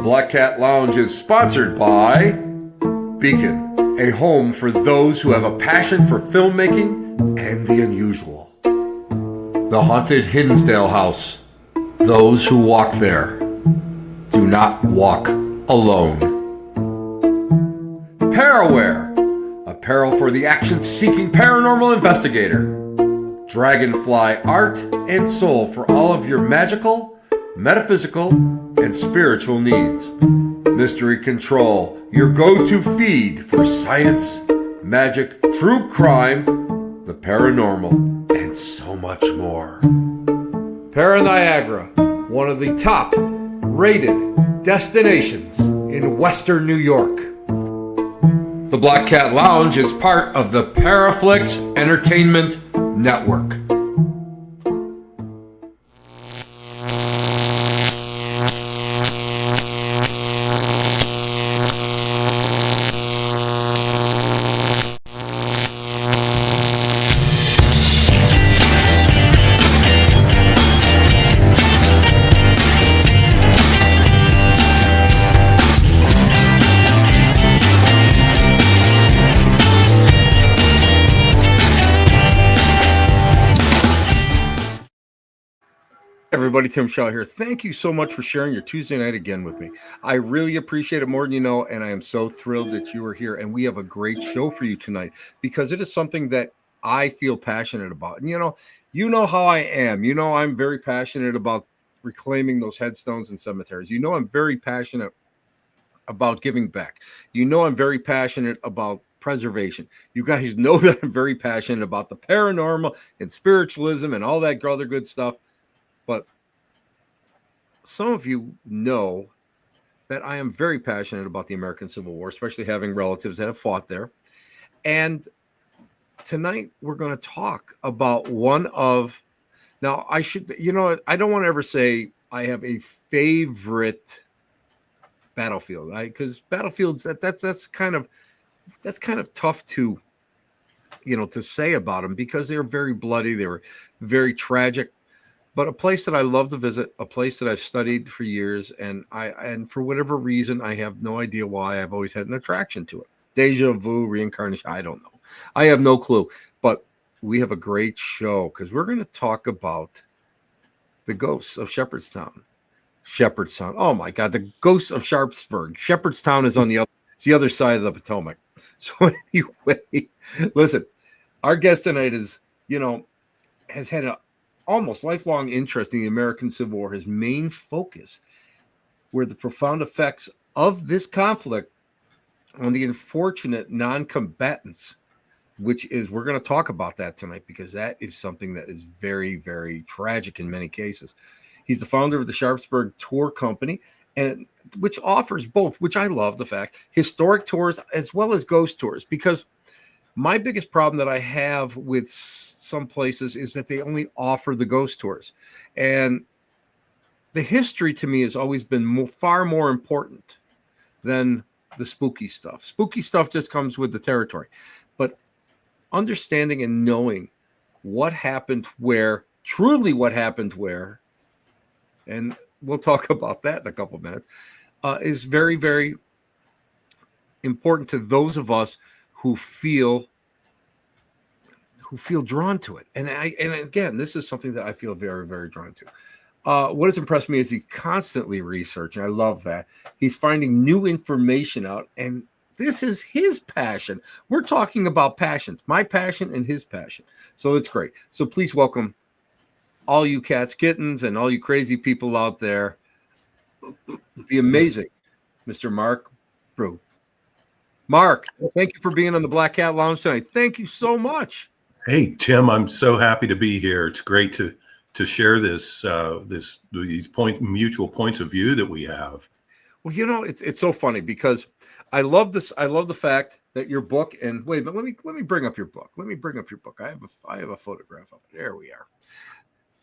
Black Cat Lounge is sponsored by Beacon, a home for those who have a passion for filmmaking and the unusual. The Haunted Hinsdale House. Those who walk there do not walk alone. Paraware, apparel for the action-seeking paranormal investigator. Dragonfly art and soul for all of your magical, metaphysical, and spiritual needs. Mystery Control, your go-to feed for science, magic, true crime, the paranormal, and so much more. Para-Niagara, one of the top-rated destinations in Western New York. The Black Cat Lounge is part of the Paraflix Entertainment Network. Everybody, Tim Shaw here. Thank you so much for sharing your Tuesday night again with me. I really appreciate it more than you know, and I am so thrilled that you are here. And we have a great show for you tonight because it is something that I feel passionate about. And you know how I am. You know I'm very passionate about reclaiming those headstones and cemeteries. You know I'm very passionate about giving back. You know I'm very passionate about preservation. You guys know that I'm very passionate about the paranormal and spiritualism and all that other good stuff. But some of you know that I am very passionate about the American Civil War, especially having relatives that have fought there. And tonight we're going to talk about one of, now I don't want to ever say I have a favorite battlefield, because battlefields, that's kind of tough to, to say about them because they're very bloody. They were very tragic. But a place that I love to visit, a place that I've studied for years, and for whatever reason, I have no idea why, I've always had an attraction to it. Deja vu, reincarnation, I don't know. I have no clue. But we have a great show because we're going to talk about the ghosts of Shepherdstown. Oh my God, the ghosts of Sharpsburg. Shepherdstown is it's the other side of the Potomac. So anyway, listen, our guest tonight has had a almost lifelong interest in the American Civil War. His main focus were the profound effects of this conflict on the unfortunate non-combatants, which is, we're going to talk about that tonight because that is something that is very, very tragic in many cases. He's the founder of the Sharpsburg Tour Company, and which offers both, which I love the fact, historic tours as well as ghost tours, because my biggest problem that I have with some places is that they only offer the ghost tours. And the history to me has always been far more important than the spooky stuff. Spooky stuff just comes with the territory. But understanding and knowing what happened where, truly what happened where, and we'll talk about that in a couple of minutes, is very, very important to those of us who feel drawn to it. And again, this is something that I feel very, very drawn to. What has impressed me is he's constantly researching. I love that. He's finding new information out, and this is his passion. We're talking about passions, my passion and his passion. So it's great. So please welcome all you cats, kittens, and all you crazy people out there, the amazing Mr. Mark Brugh. Mark, thank you for being on the Black Cat Lounge tonight. Thank you so much. Hey, Tim, I'm so happy to be here. It's great to share these mutual points of view that we have. Well, it's so funny because I love this. I love the fact that your book, and wait a minute, let me bring up your book. I have a photograph of it. There we are.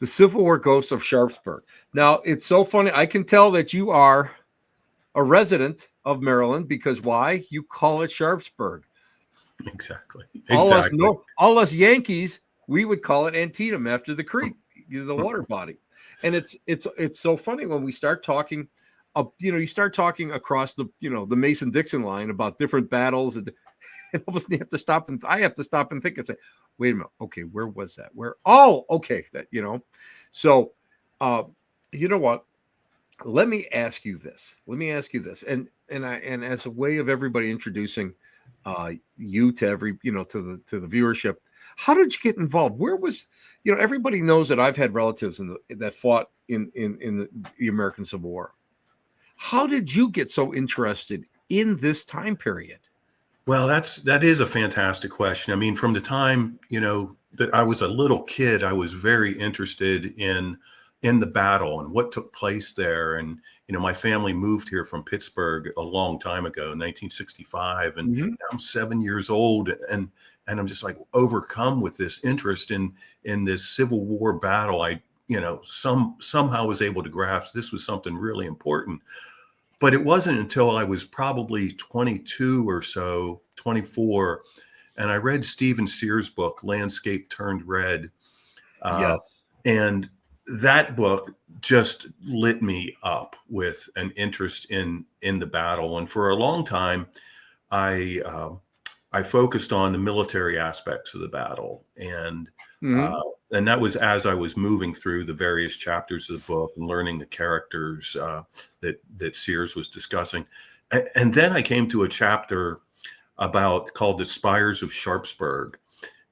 The Civil War Ghosts of Sharpsburg. Now, it's so funny. I can tell that you are a resident of Maryland because why? You call it Sharpsburg. Exactly. All us Yankees, we would call it Antietam after the creek, the water body. And it's so funny when we start talking you start talking across the Mason-Dixon line about different battles, and all of a sudden I have to stop and think and say, wait a minute, okay, where was that? Okay, So, you know what? Let me ask you this. And as a way of everybody introducing you to to the viewership, how did you get involved? Where was everybody knows that I've had relatives that fought in the American Civil War. How did you get so interested in this time period? Well, that is a fantastic question. I mean, from the time, that I was a little kid, I was very interested in the battle and what took place there. And, my family moved here from Pittsburgh a long time ago, 1965, and Mhm. I'm 7 years old, and I'm just like overcome with this interest in this Civil War battle. I, somehow was able to grasp this was something really important. But it wasn't until I was probably 22 or so, 24, and I read Stephen Sears' book, Landscape Turned Red. Yes. And that book just lit me up with an interest in the battle. And for a long time, I I focused on the military aspects of the battle, Mhm. uh, and that was as I was moving through the various chapters of the book and learning the characters that Sears was discussing. And then I came to a chapter called "The Spires of Sharpsburg,"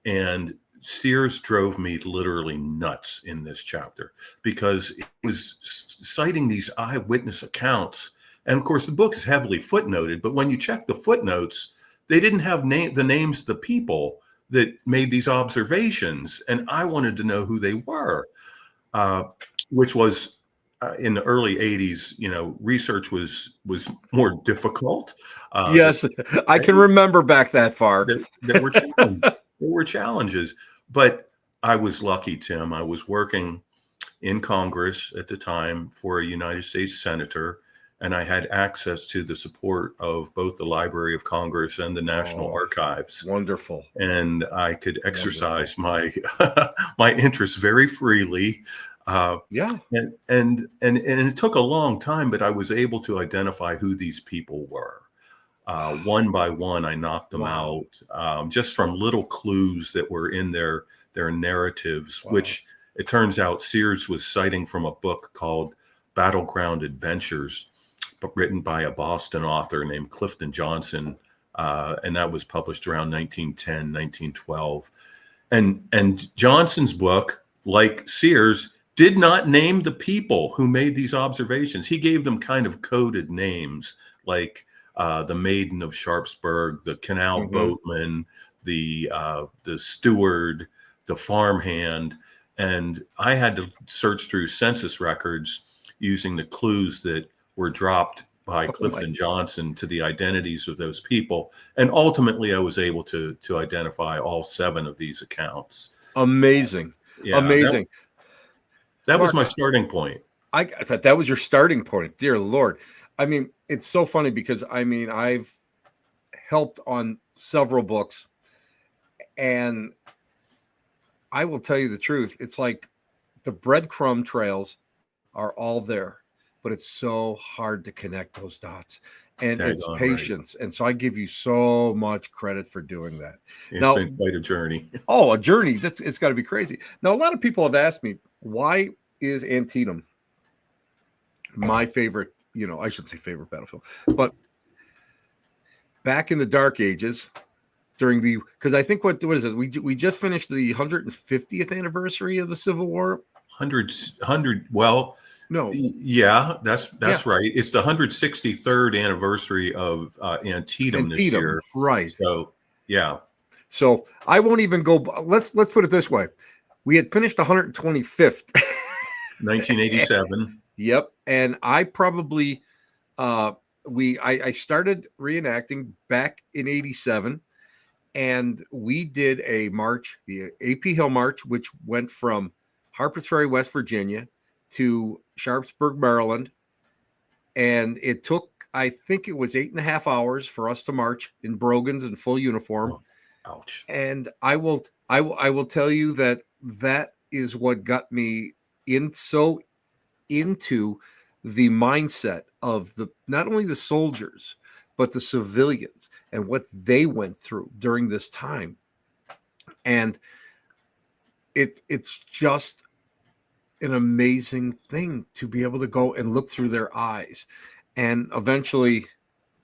and Sears drove me literally nuts in this chapter because it was citing these eyewitness accounts. And of course, the book is heavily footnoted, but when you check the footnotes, they didn't have the names of the people that made these observations. And I wanted to know who they were, uh, which was in the early 80s, research was more difficult. The Yes, I can remember back that far. that were challenges. There were challenges, but I was lucky, Tim. I was working in Congress at the time for a United States senator, and I had access to the support of both the Library of Congress and the National Oh, Archives, wonderful. and I could Wonderful. exercise my my interests very freely. Uh, Yeah. and it took a long time, but I was able to identify who these people were. One by one, I knocked them Wow. out just from little clues that were in their narratives, Wow. which it turns out Sears was citing from a book called Battleground Adventures, but written by a Boston author named Clifton Johnson. And that was published around 1910, 1912. And Johnson's book, like Sears, did not name the people who made these observations. He gave them kind of coded names like the Maiden of Sharpsburg, the Canal Mhm. Boatman, the steward, the farmhand, and I had to search through census records using the clues that were dropped by Oh my, Clifton Johnson to the identities of those people, and ultimately I was able to identify all 7 of these accounts. amazing. Yeah, Amazing. that was Mark, my starting point. I thought that was your starting point. Dear Lord. I mean, it's so funny because I've helped on several books, and I will tell you the truth. It's like the breadcrumb trails are all there, but it's so hard to connect those dots. And it's Daggone right. patience. And so I give you so much credit for doing that. It's Now, been quite a journey. oh, a journey. It's got to be crazy. Now, a lot of people have asked me, why is Antietam my favorite, I shouldn't say favorite battlefield, but back in the dark ages during because I think what is it? We just finished the 150th anniversary of the Civil War. Hundred. Well, No, yeah, yeah, that's right. It's the 163rd anniversary of Antietam this Antietam, year. right. So, yeah, So I won't even go. Let's put it this way: we had finished 125th. 1987. Yep, and I probably I started reenacting back in '87, and we did a march, the AP Hill March, which went from Harpers Ferry, West Virginia, to Sharpsburg, Maryland, and it took, I think it was 8.5 hours for us to march in brogans and full uniform. Oh, ouch. And I will tell you that that is what got me into the mindset of the not only the soldiers but the civilians and what they went through during this time. And it's just an amazing thing to be able to go and look through their eyes. And eventually,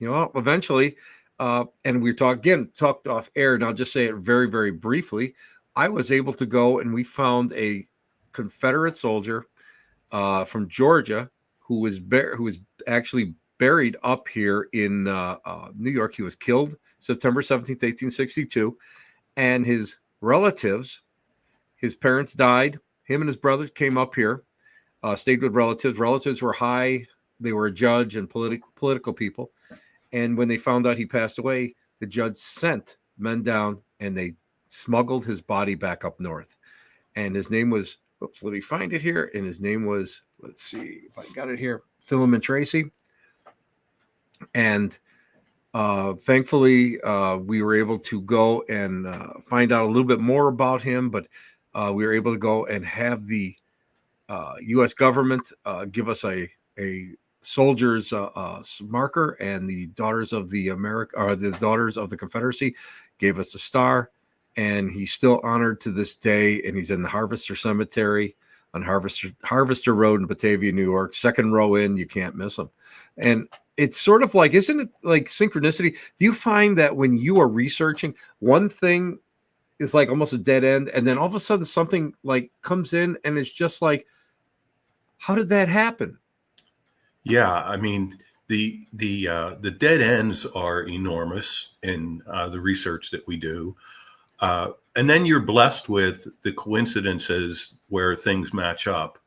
and we talked off air, and I'll just say it very, very briefly. I was able to go, and we found a Confederate soldier from Georgia who was actually buried up here in New York. He was killed September 17th, 1862, and his relatives, his parents died. Him and his brother came up here, stayed with relatives. Relatives were high. They were a judge and political people. And when they found out he passed away, the judge sent men down and they smuggled his body back up north. And his name was, oops, let me find it here. And his name was, let's see if I got it here, Philemon Tracy. And thankfully, we were able to go and find out a little bit more about him, but we were able to go and have the U.S. government give us a soldier's marker, and the Daughters of the Daughters of the Confederacy gave us a star, and he's still honored to this day, and he's in the Harvester Cemetery on Harvester Road in Batavia, New York. Second row in, you can't miss him. And it's sort of like, isn't it like synchronicity? Do you find that when you are researching, one thing is like almost a dead end, and then all of a sudden something like comes in, and it's just like, how did that happen? Yeah, I mean, the dead ends are enormous in the research that we do, and then you're blessed with the coincidences where things match up,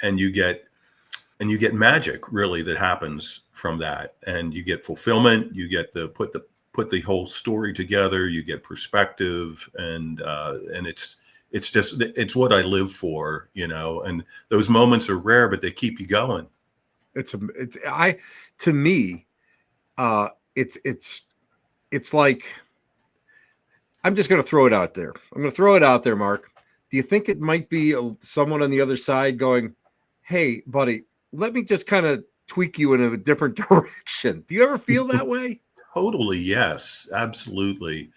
and you get magic really that happens from that, and you get fulfillment. You get the put the whole story together. You get perspective, and it's what I live for, And those moments are rare, but they keep you going. It's like, I'm just going to throw it out there. I'm going to throw it out there, Mark. Do you think it might be someone on the other side going, "Hey, buddy, let me just kind of tweak you in a different direction"? Do you ever feel that way? Totally, yes, absolutely.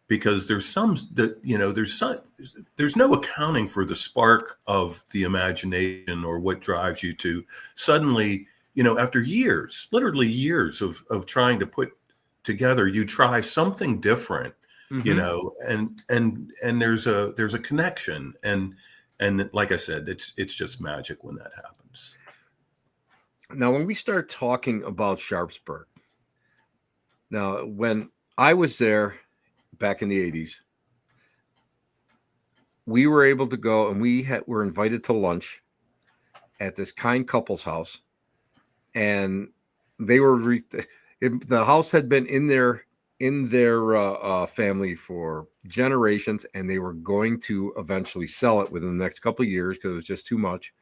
Because there's no accounting for the spark of the imagination or what drives you to suddenly, after years, literally years of trying to put together, you try something different, and there's a connection, and like I said, it's just magic when that happens. Now, when we start talking about Sharpsburg, now when I was there back in the 80s, we were able to go, and were invited to lunch at this kind couple's house, and they were the house had been in their family for generations, and they were going to eventually sell it within the next couple of years because it was just too much.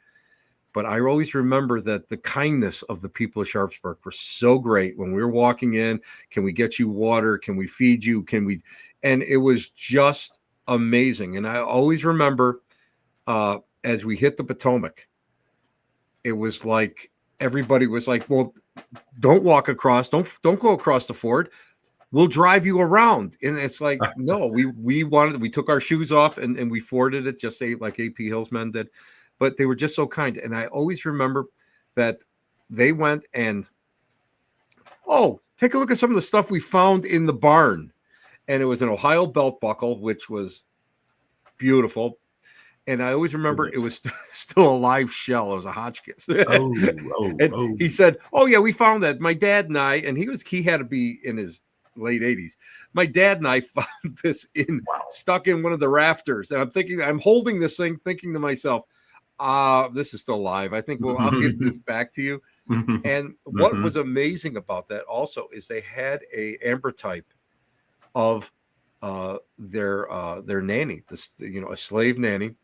But I always remember that the kindness of the people of Sharpsburg were so great. When we were walking in, can we get you water? Can we feed you? And it was just amazing. And I always remember as we hit the Potomac, it was like everybody was like, "Well, don't walk across. Don't go across the ford. We'll drive you around." And it's like, no, we took our shoes off and we forded it just like AP Hill's men did. But they were just so kind. And I always remember that they went and, take a look at some of the stuff we found in the barn. And it was an Ohio belt buckle, which was beautiful. And I always remember it was still a live shell. It was a Hotchkiss. He said, "Oh yeah, we found that." My dad and I, and he had to be in his late 80s. My dad and I found this stuck in one of the rafters. And I'm holding this thing thinking to myself, this is still live. I think, I'll give this back to you. And what was amazing about that also is they had a ambrotype of their nanny, a slave nanny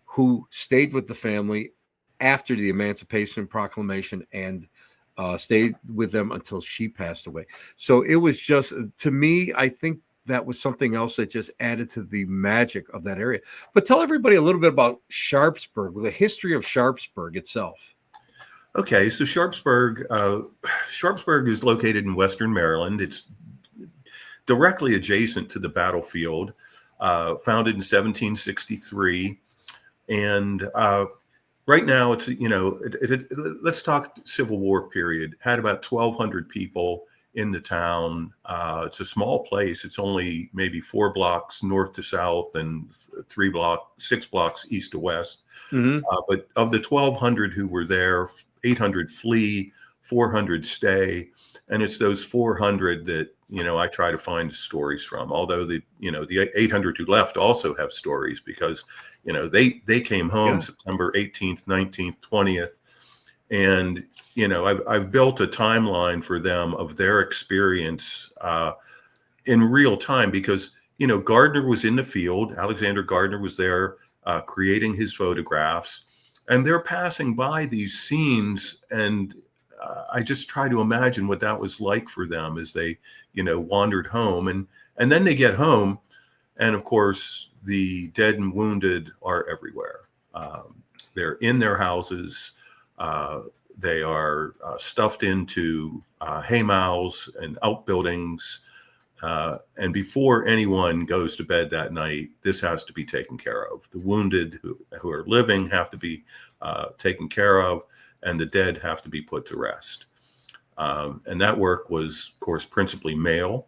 who stayed with the family after the Emancipation Proclamation and stayed with them until she passed away. So it was just, to me, I think that was something else that just added to the magic of that area. But tell everybody a little bit about Sharpsburg, the history of Sharpsburg itself. Okay, so Sharpsburg is located in Western Maryland. It's directly adjacent to the battlefield, founded in 1763. And right now, let's talk Civil War period. Had about 1,200 people in the town. It's a small place. It's only maybe 4 blocks north to south and 6 blocks east to west. Mm-hmm. But of the 1,200 who were there, 800 flee, 400 stay, and it's those 400 that I try to find stories from. Although the 800 who left also have stories, because they came home September 18th, 19th, 20th, and I've built a timeline for them of their experience in real time, because Gardner was in the field. Alexander Gardner was there creating his photographs, and they're passing by these scenes, and I just try to imagine what that was like for them as they wandered home, and then they get home, and of course the dead and wounded are everywhere. They're in their houses. They are stuffed into haymows and outbuildings. And before anyone goes to bed that night, this has to be taken care of. The wounded who are living have to be taken care of, and the dead have to be put to rest. And that work was, of course, principally male.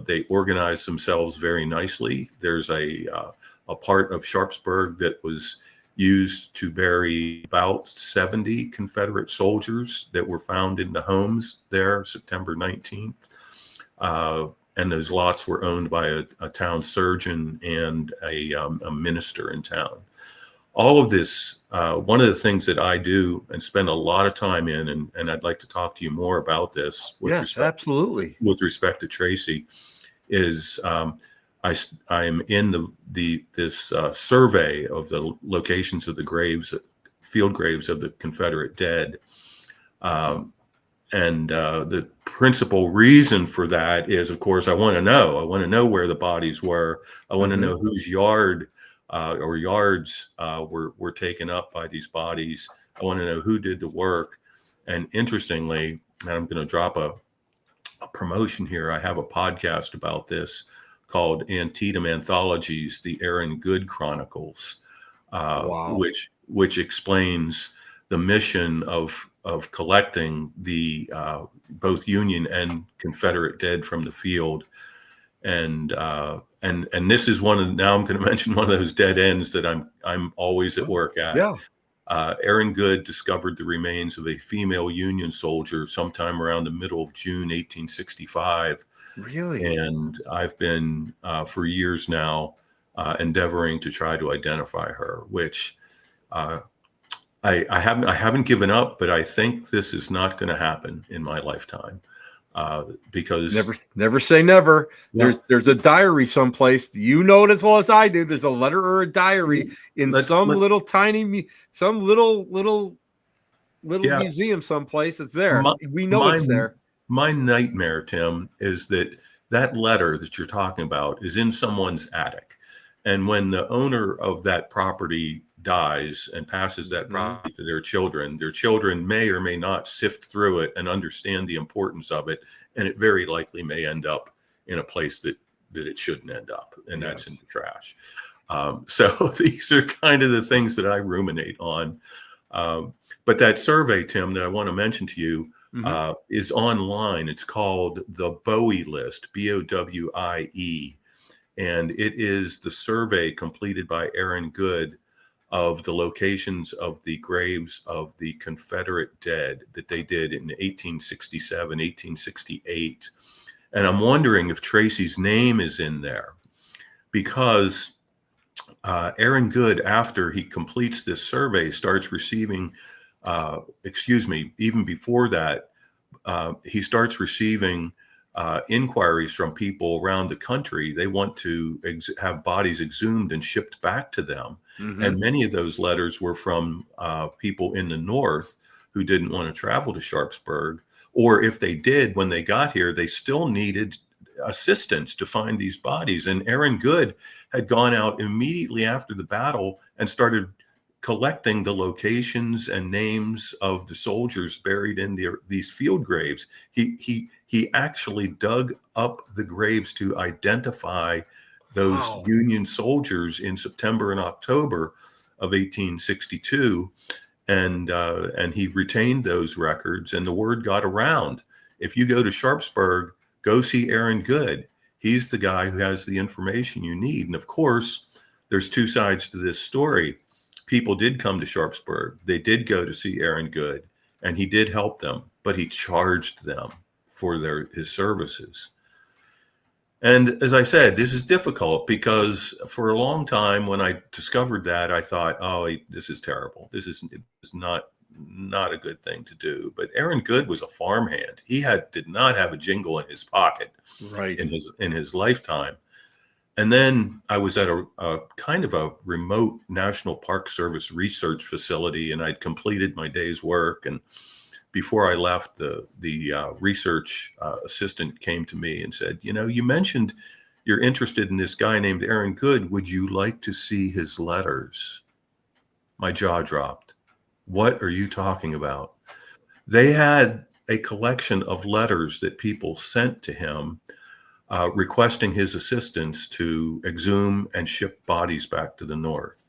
They organized themselves very nicely. There's a part of Sharpsburg that was used to bury about 70 Confederate soldiers that were found in the homes there September 19th. And those lots were owned by a town surgeon and a minister in town. All of this, one of the things that I do and spend a lot of time in, and I'd like to talk to you more about this Absolutely. with respect to Tracy, is I am in this survey of the locations of the field graves of the Confederate dead. And the principal reason for that is, of course, I want to know where the bodies were. I want to know whose yard or yards were taken up by these bodies. I want to know who did the work. And interestingly, and I'm going to drop a promotion here, I have a podcast about this called Antietam Anthologies, the Aaron Good Chronicles, which explains the mission of collecting the both Union and Confederate dead from the field, and this is now I'm going to mention one of those dead ends that I'm always at work at. Yeah. Aaron Good discovered the remains of a female Union soldier sometime around the middle of June 1865. Really? And I've been for years now endeavoring to try to identify her, which I haven't given up, but I think this is not going to happen in my lifetime, because never say never. Yeah. There's a diary someplace. You know it as well as I do. There's a letter or a diary in some little museum someplace. It's there. We know it's there. My nightmare, Tim, is that letter that you're talking about is in someone's attic, and when the owner of that property dies and passes that property to their children may or may not sift through it and understand the importance of it, and it very likely may end up in a place that it shouldn't end up, and that's in the trash. So these are kind of the things that I ruminate on. But that survey, Tim, that I want to mention to you is online. It's called the Bowie List, BOWIE, and it is the survey completed by Aaron Good of the locations of the graves of the Confederate dead that they did in 1867, 1868. And I'm wondering if Tracy's name is in there, because Aaron Good, after he completes this survey, starts receiving, even before that, he starts receiving inquiries from people around the country. They want to have bodies exhumed and shipped back to them. And many of those letters were from people in the North who didn't want to travel to Sharpsburg, or if they did, when they got here, they still needed assistance to find these bodies. And Aaron Good had gone out immediately after the battle and started collecting the locations and names of the soldiers buried in these field graves. He actually dug up the graves to identify those Wow. Union soldiers in September and October of 1862, and he retained those records, and the word got around. If you go to Sharpsburg, go see Aaron Good. He's the guy who has the information you need. And of course, there's two sides to this story. People did come to Sharpsburg. They did go to see Aaron Good, and he did help them, but he charged them for his services. And as I said, this is difficult because for a long time when I discovered that, I thought, oh, this is terrible. This is not a good thing to do. But Aaron Good was a farmhand. He did not have a jingle in his pocket Right. in his lifetime. And then I was at a kind of a remote National Park Service research facility, and I'd completed my day's work. And before I left, the research assistant came to me and said, you mentioned you're interested in this guy named Aaron Good. Would you like to see his letters? My jaw dropped. What are you talking about? They had a collection of letters that people sent to him requesting his assistance to exhume and ship bodies back to the North.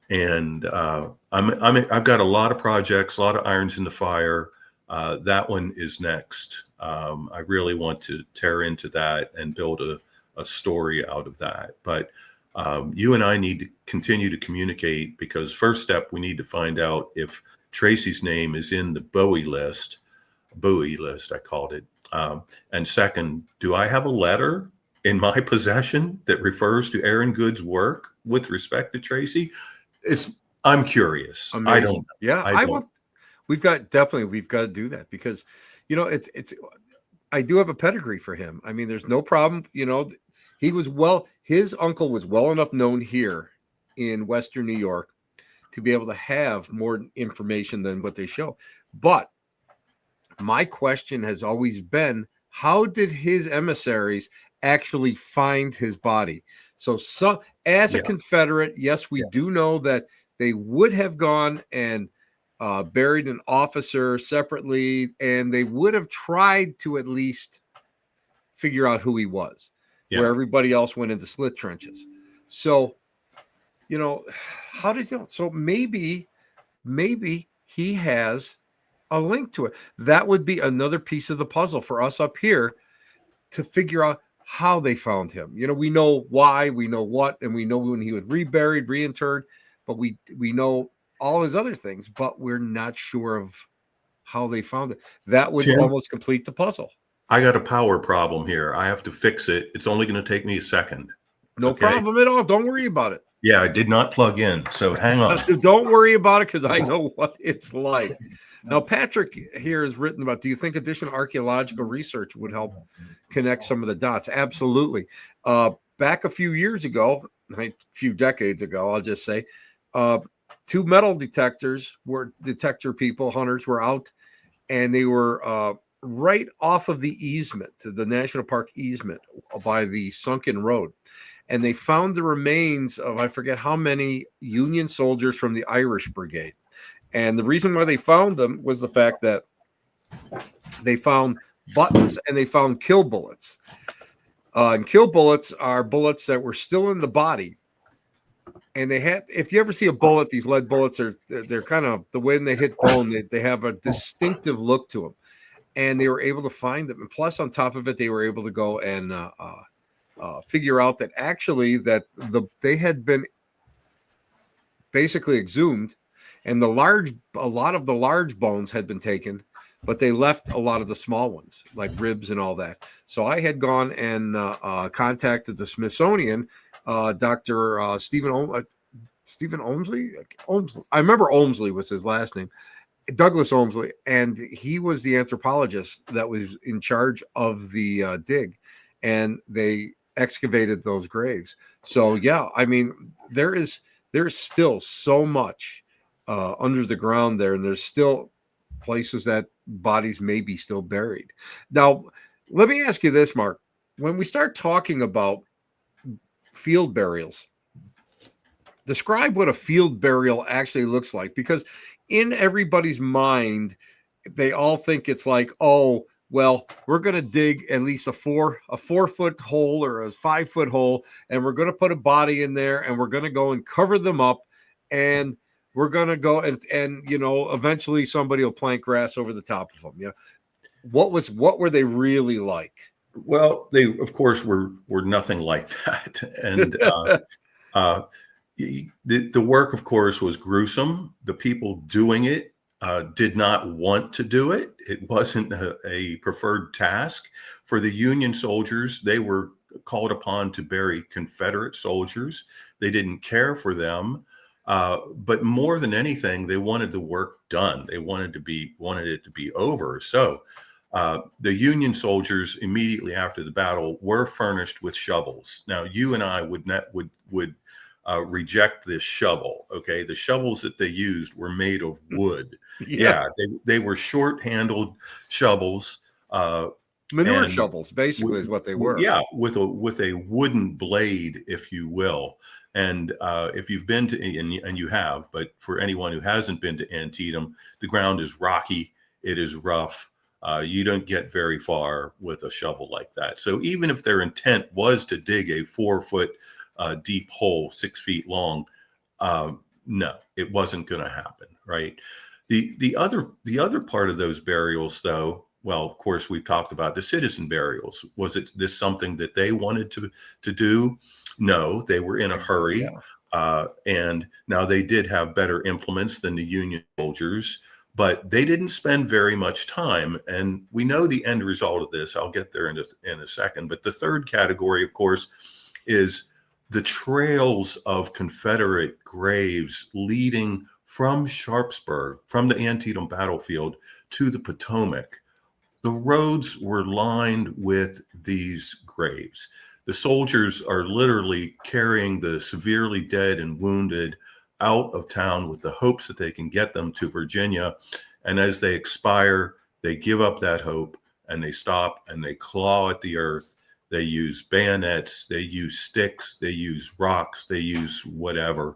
And I've got a lot of projects, a lot of irons in the fire. That one is next. I really want to tear into that and build a story out of that. But you and I need to continue to communicate, because first step, we need to find out if Tracy's name is in the Bowie list, I called it. And second, do I have a letter in my possession that refers to Aaron Good's work with respect to Tracy? I'm curious. Amazing. I don't know. Yeah, we've got to do that, because, I do have a pedigree for him. I mean, there's no problem. His uncle was well enough known here in Western New York to be able to have more information than what they show. But my question has always been, how did his emissaries actually find his body? So as a Confederate, yes, we do know that they would have gone and buried an officer separately, and they would have tried to at least figure out who he was, where everybody else went into slit trenches. So, how did you know? So maybe he has a link to it. That would be another piece of the puzzle for us up here to figure out how they found him. We know why, we know what, and we know when he was reburied, reinterred, but we know all his other things, but we're not sure of how they found it. That would almost complete the puzzle. I got a power problem here. I have to fix it. It's only going to take me a second. No problem at all. Don't worry about it. Yeah, I did not plug in, so hang on. Don't worry about it, because I know what it's like. Now, Patrick here has written about, do you think additional archaeological research would help connect some of the dots? Absolutely. Back a few years ago, a few decades ago, I'll just say, two metal detector people, hunters, were out, and they were right off of the easement, the National Park easement by the sunken road. And they found the remains of, I forget how many, Union soldiers from the Irish Brigade. And the reason why they found them was the fact that they found buttons and they found kill bullets. And kill bullets are bullets that were still in the body. And they had, if you ever see a bullet, these lead bullets they're kind of, the way they hit bone, they have a distinctive look to them. And they were able to find them. And plus, on top of it, they were able to go and figure out that actually they had been basically exhumed, and a lot of the large bones had been taken, but they left a lot of the small ones, like ribs and all that. So I had gone and contacted the Smithsonian, Dr. Stephen Olmsley. I remember Olmsley was his last name, Douglas Olmsley, and he was the anthropologist that was in charge of the dig, and they excavated those graves. So yeah, I mean, there's still so much under the ground there, and there's still places that bodies may be still buried. Now, let me ask you this, Mark. When we start talking about field burials, Describe what a field burial actually looks like, because in everybody's mind, they all think it's like, oh, well, we're going to dig at least a 4 foot hole or a 5 foot hole, and we're going to put a body in there, and we're going to go and cover them up, and we're going to go and eventually somebody will plant grass over the top of them. What were they really like? Well, they of course were nothing like that, and uh, the work, of course, was gruesome. The people doing it did not want to do it. It wasn't a preferred task for the Union soldiers. They were called upon to bury Confederate soldiers. They didn't care for them, but more than anything, they wanted the work done. They wanted it to be over. So the Union soldiers immediately after the battle were furnished with shovels. Now, you and I would reject this shovel. Okay, the shovels that they used were made of wood. Yes. Yeah, they were short-handled shovels. Manure And shovels, basically, is what they were. Yeah, with a wooden blade, if you will. And if you've been to, and you have, but for anyone who hasn't been to Antietam, the ground is rocky. It is rough. You don't get very far with a shovel like that. So even if their intent was to dig a 4 foot deep hole, 6 feet long, no, it wasn't going to happen, right? The other part of those burials, though, well, of course, we've talked about the citizen burials. Was it this something that they wanted to do? No, they were in a hurry. Yeah. And now they did have better implements than the Union soldiers, but they didn't spend very much time. And we know the end result of this. I'll get there in a second. But the third category, of course, is the trails of Confederate graves leading from Sharpsburg, from the Antietam battlefield to the Potomac. The roads were lined with these graves. The soldiers are literally carrying the severely dead and wounded out of town with the hopes that they can get them to Virginia. And as they expire, they give up that hope and they stop and they claw at the earth. They use bayonets, they use sticks, they use rocks, they use whatever.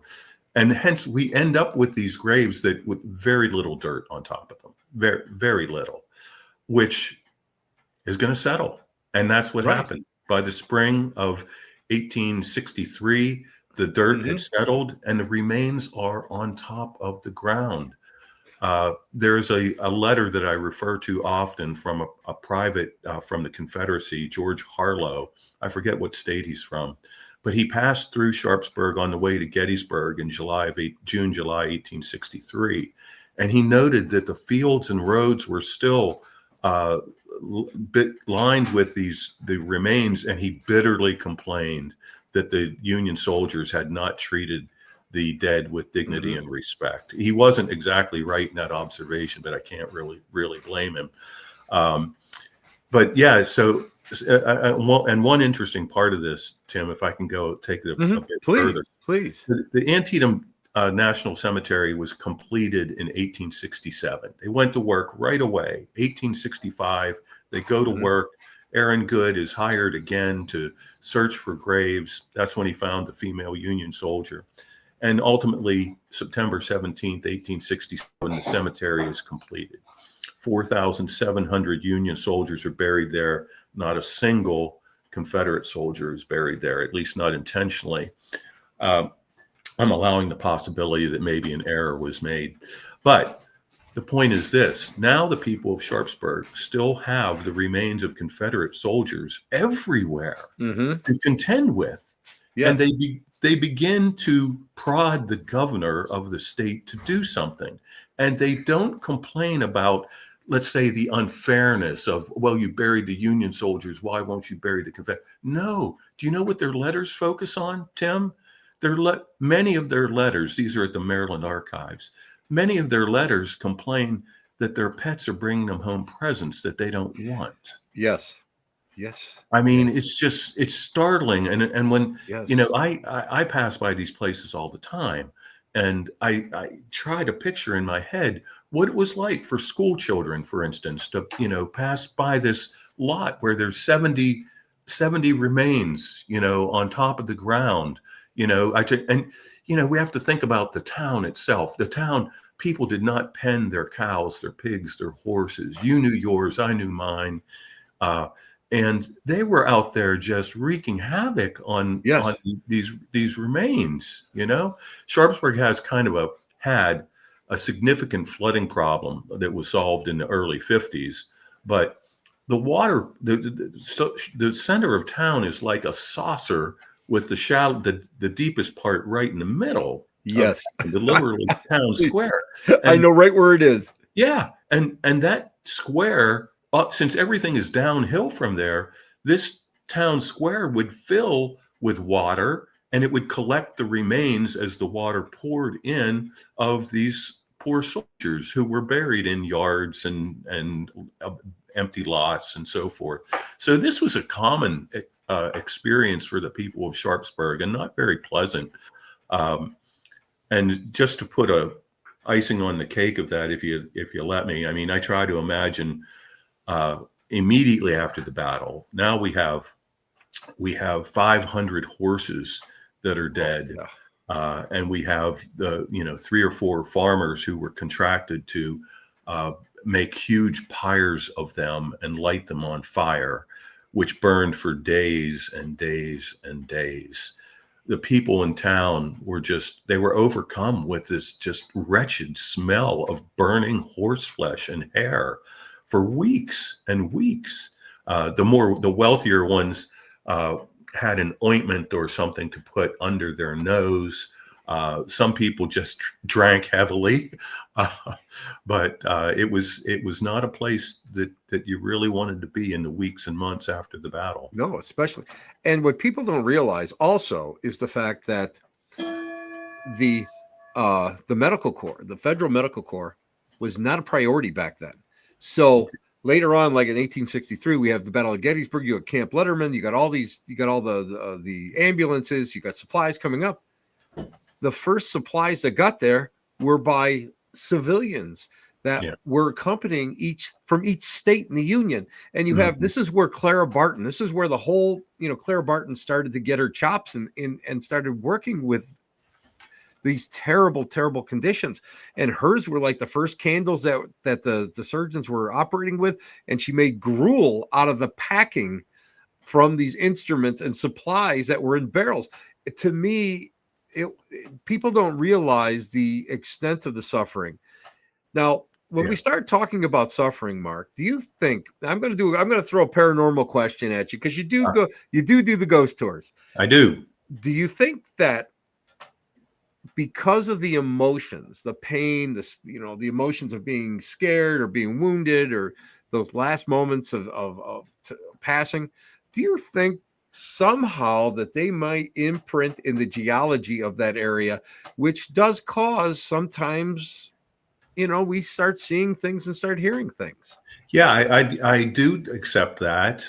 And hence we end up with these graves that with very little dirt on top of them, very, very little, which is going to settle. And that's what happened. By the spring of 1863, the dirt had settled and the remains are on top of the ground. There's a letter that I refer to often from a private from the Confederacy, George Harlow. I forget what state he's from, but he passed through Sharpsburg on the way to Gettysburg in July 1863. And he noted that the fields and roads were still lined with the remains, and he bitterly complained that the Union soldiers had not treated the dead with dignity and respect. He wasn't exactly right in that observation, but I can't really blame him. But yeah, so and one interesting part of this, Tim, if I can go take it a bit further. Please. The Antietam National Cemetery was completed in 1867. They went to work right away. 1865, they go to work. Aaron Good is hired again to search for graves. That's when he found the female Union soldier. And ultimately, September 17th, 1867, the cemetery is completed. 4,700 Union soldiers are buried there. Not a single Confederate soldier is buried there, at least not intentionally. I'm allowing the possibility that maybe an error was made. But the point is this: now the people of Sharpsburg still have the remains of Confederate soldiers everywhere to contend with. Yes. And they begin to prod the governor of the state to do something. And they don't complain about, let's say, the unfairness of, well, you buried the Union soldiers, why won't you bury the Confederate? No. Do you know what their letters focus on, Tim? Many of their letters, these are at the Maryland Archives, many of their letters complain that their pets are bringing them home presents that they don't want. Yes. I mean, it's startling. And when, I pass by these places all the time, and I try to picture in my head what it was like for school children, for instance, to, pass by this lot where there's 70 remains, on top of the ground. And we have to think about the town itself. The town, people did not pen their cows, their pigs, their horses. You knew yours, I knew mine. Uh, and they were out there just wreaking havoc on Yes. these remains. Sharpsburg had a significant flooding problem that was solved in the early 50s, but the water, the center of town is like a saucer with the shallow, the deepest part right in the middle of Yes. the literally town square. I And know right where it is. yeah, and that square, since everything is downhill from there, this town square would fill with water, and it would collect the remains as the water poured in of these poor soldiers who were buried in yards and empty lots and so forth. So this was a common experience for the people of Sharpsburg, and not very pleasant. And just to put a icing on the cake of that, if you let me, I mean, I try to imagine immediately after the battle. Now we have 500 horses that are dead, and we have the 3 or 4 farmers who were contracted to make huge pyres of them and light them on fire, which burned for days and days and days. The people in town they were overcome with this just wretched smell of burning horse flesh and hair for weeks and weeks. The wealthier ones had an ointment or something to put under their nose. Some people just drank heavily, but it was not a place that you really wanted to be in the weeks and months after the battle. No, especially. And what people don't realize also is the fact that the medical corps, the federal medical corps, was not a priority back then. So later on, like in 1863, we have the Battle of Gettysburg. You got Camp Letterman. You got all the ambulances. You got supplies coming up. The first supplies that got there were by civilians that were accompanying from each state in the Union. And you have, this is where Clara Barton, this is where the whole, Clara Barton started to get her chops and started working with these terrible, terrible conditions. And hers were like the first candles that the surgeons were operating with. And she made gruel out of the packing from these instruments and supplies that were in barrels. To me, people don't realize the extent of the suffering. Now, when we start talking about suffering, Mark, do you think I'm going to throw a paranormal question at you, because you do the ghost tours? I do. Do you think that because of the emotions, the pain, the emotions of being scared or being wounded, or those last moments of passing, do you think somehow that they might imprint in the geology of that area, which does cause sometimes, we start seeing things and start hearing things? Yeah, I do accept that.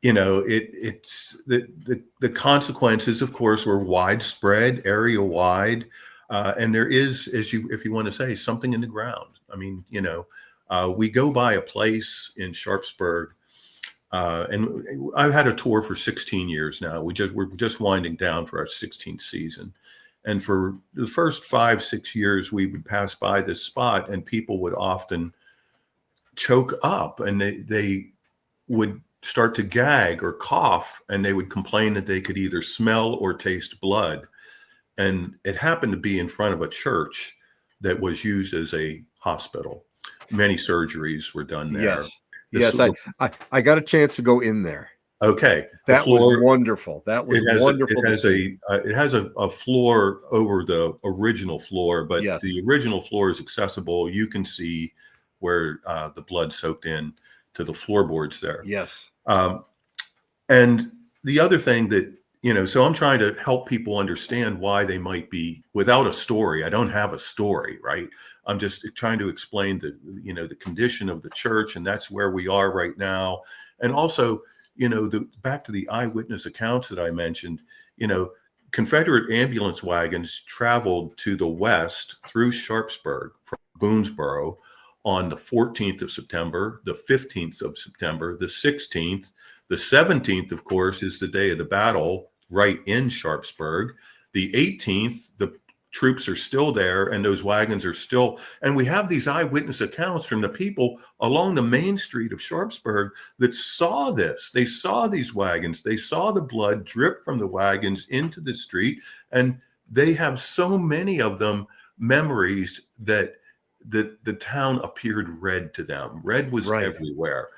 It's the consequences, of course, were widespread, area wide, and there is, if you want to say, something in the ground. I mean, we go by a place in Sharpsburg. And I've had a tour for 16 years now. We're just winding down for our 16th season. And for the first 5-6 years, we would pass by this spot, and people would often choke up, and they would start to gag or cough, and they would complain that they could either smell or taste blood. And it happened to be in front of a church that was used as a hospital. Many surgeries were done there. Yes, I got a chance to go in there. Okay, that was wonderful. That was wonderful. It has a floor over the original floor, but the original floor is accessible. You can see where the blood soaked in to the floorboards there. Yes. And the other thing that, so I'm trying to help people understand why they might be without a story. I don't have a story, right? I'm just trying to explain the condition of the church, and that's where we are right now. And also, back to the eyewitness accounts that I mentioned, Confederate ambulance wagons traveled to the west through Sharpsburg from Boonesboro on the 14th of September, the 15th of September, the 16th. The 17th, of course, is the day of the battle right in Sharpsburg. the 18th, the troops are still there and those wagons are still, and we have these eyewitness accounts from the people along the main street of Sharpsburg that saw this. They saw these wagons, they saw the blood drip from the wagons into the street, and they have so many of them memories that the town appeared red to them. Red was Right. everywhere.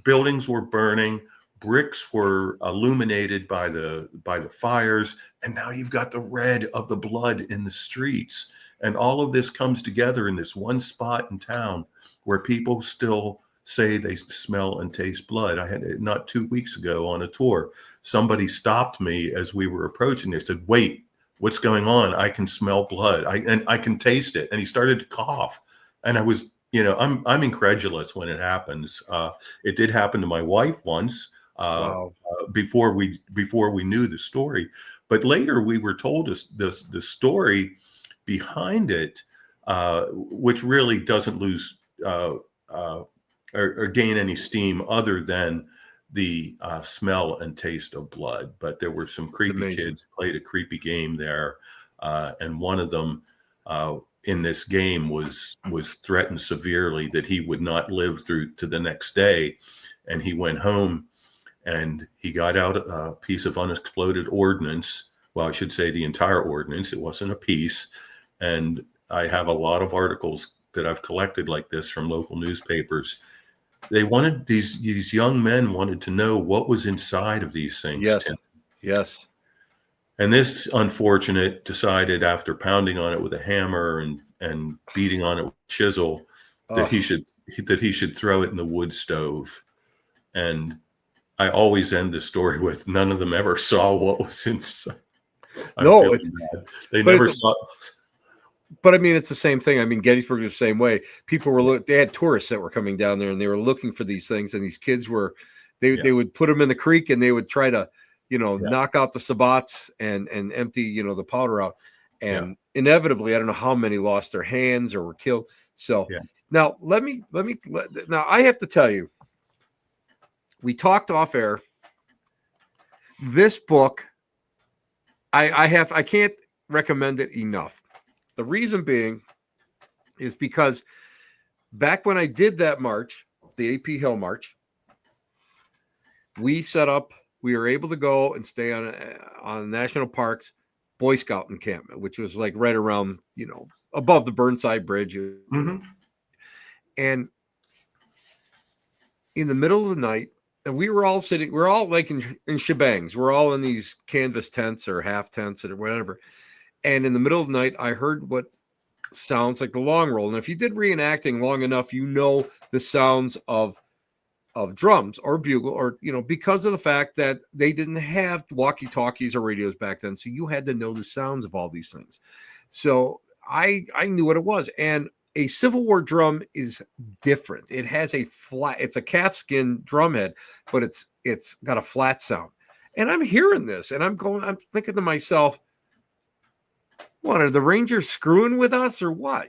Buildings were burning, bricks were illuminated by the fires, and now you've got the red of the blood in the streets. And all of this comes together in this one spot in town where people still say they smell and taste blood. I had it not 2 weeks ago on a tour. Somebody stopped me as we were approaching. They said, "Wait, what's going on? I can smell blood. And I can taste it." And he started to cough. And I was, I'm incredulous when it happens. It did happen to my wife once. Wow. Before we knew the story, but later we were told the story behind it, which really doesn't lose or gain any steam other than the smell and taste of blood. But there were some creepy kids played a creepy game there, and one of them in this game was threatened severely that he would not live through to the next day, and he went home. And he got out a piece of unexploded ordnance. Well, I should say the entire ordnance. It wasn't a piece. And I have a lot of articles that I've collected like this from local newspapers. They wanted these young men wanted to know what was inside of these things. Yes. Tim. Yes. And this unfortunate decided after pounding on it with a hammer and beating on it with a chisel that he should throw it in the wood stove. And I always end the story with none of them ever saw what was inside. They never saw. But I mean, it's the same thing. I mean, Gettysburg was the same way. People were they had tourists that were coming down there, and they were looking for these things. And these kids were, they would put them in the creek, and they would try to, knock out the sabots and empty, the powder out. And inevitably, I don't know how many lost their hands or were killed. So now now I have to tell you. We talked off air. This book, I can't recommend it enough. The reason being is because back when I did that march, the AP Hill March, we were able to go and stay on National Park's Boy Scout encampment, which was like right around, above the Burnside Bridge. Mm-hmm. And in the middle of the night, and we're all like in shebangs. We're all in these canvas tents or half tents or whatever. And in the middle of the night, I heard what sounds like the long roll. And if you did reenacting long enough, the sounds of drums or bugle or, because of the fact that they didn't have walkie-talkies or radios back then. So you had to know the sounds of all these things. So I knew what it was. And a Civil War drum is different. It has it's a calfskin drum head, but it's got a flat sound. And I'm hearing this and I'm thinking to myself, what, are the Rangers screwing with us or what,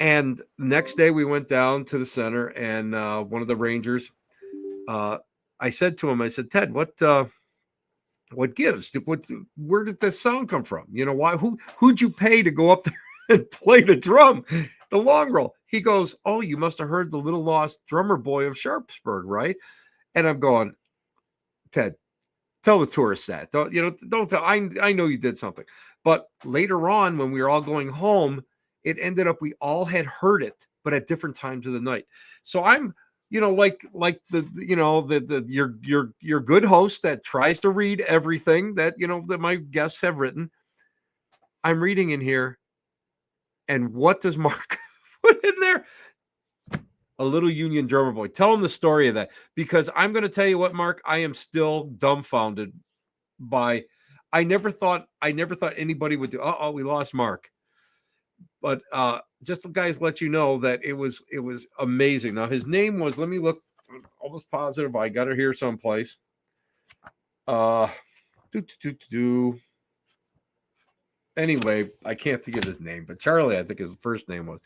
And the next day we went down to the center and one of the Rangers, I said to him, Ted, what gives? Where did this sound come from? Why, who'd you pay to go up there and play the drum, the long roll? He goes, "Oh, you must have heard the little lost drummer boy of Sharpsburg, right?" And I'm going, "Ted, tell the tourists that. Don't tell. I know you did something." But later on, when we were all going home, it ended up we all had heard it, but at different times of the night. So I'm, like your good host that tries to read everything that that my guests have written. I'm reading in here. And what does Mark put in there? A little Union drummer boy. Tell him the story of that. Because I'm going to tell you what, Mark, I am still dumbfounded by, I never thought anybody would do, we lost Mark. But just to guys let you know that it was amazing. Now his name was, let me look, I'm almost positive I got it here someplace. Anyway, I can't think of his name, but Charlie, I think his first name was.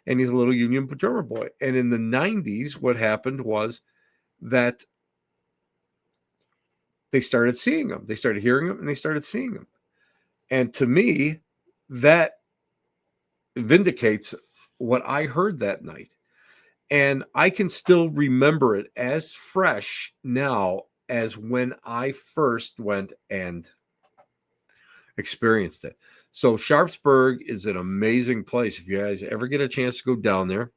And he's a little Union drummer boy. And in the 90s, what happened was that they started seeing him. They started hearing him and they started seeing him. And to me, that vindicates what I heard that night. And I can still remember it as fresh now as when I first went and experienced it. So Sharpsburg is an amazing place. If you guys ever get a chance to go down there,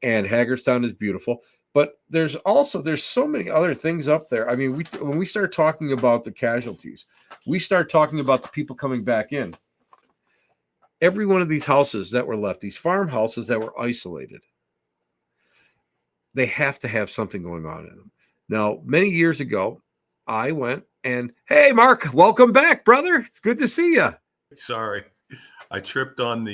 and Hagerstown is beautiful. But there's so many other things up there. I mean, when we start talking about the casualties, we start talking about the people coming back in. Every one of these houses that were left, these farmhouses that were isolated, they have to have something going on in them. Now, many years ago, I went and, hey, Mark, welcome back, brother. It's good to see you. Sorry, I tripped on